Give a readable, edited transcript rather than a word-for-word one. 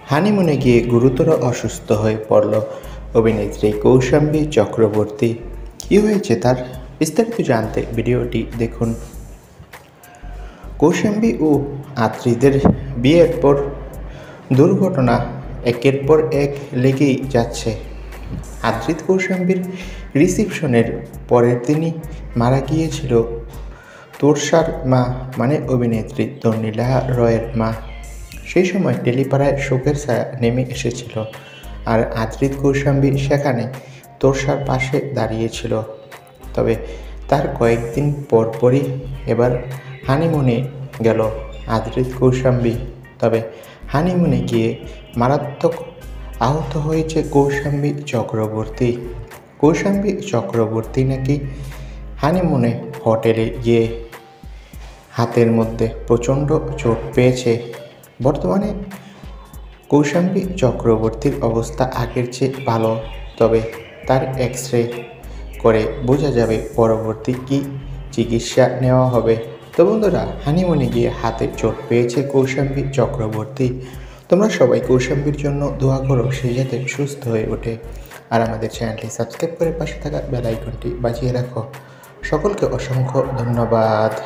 হানিমুনে গিয়ে গুরুতর অসুস্থ হয়ে পড়ল অভিনেত্রী কৌশাম্বী চক্রবর্তী। কী হয়েছে তার বিস্তারিত জানতে ভিডিওটি দেখুন। কৌশাম্বী ও আদ্রিদের বিয়ের পর দুর্ঘটনা একের পর এক লেগেই যাচ্ছে। আদ্রিত কৌশাম্বীর রিসেপশনের পরের দিনই মারা গিয়েছিল তোরসার মা, মানে অভিনেত্রী তন্নিলা রয়ের মা। সেই সময় টেলিপাড়ায় শোকের ছায়া নেমে এসেছিল, আর আদ্রিত কৌশাম্বী সেখানে তোরসার পাশে দাঁড়িয়েছিল। তবে তার কয়েকদিন পরপরই এবার হানিমুনে গেল আদ্রিত কৌশাম্বী। তবে হানিমুনে গিয়ে মারাত্মক আহত হয়েছে কৌশাম্বী চক্রবর্তী। কৌশাম্বী চক্রবর্তী নাকি হানিমুনে হোটেলে গিয়ে হাতের মধ্যে প্রচণ্ড চোট পেয়েছে। বর্তমানে কৌশাম্বী চক্রবর্তীর অবস্থা আগের চেয়ে ভালো, তবে তার এক্স-রে করে বোঝা যাবে পরবর্তী কী চিকিৎসা নেওয়া হবে। তো বন্ধুরা, হানিমুনে গিয়ে হাতে চোট পেয়েছে কৌশাম্বী চক্রবর্তী। তোমরা সবাই কৌশাম্বীর জন্য দোয়া করো, সে যাতে সুস্থ হয়ে ওঠে। আর আমাদের চ্যানেলটি সাবস্ক্রাইব করে পাশে থাকা বেল আইকনটি বাজিয়ে রাখো। সকলকে অসংখ্য ধন্যবাদ।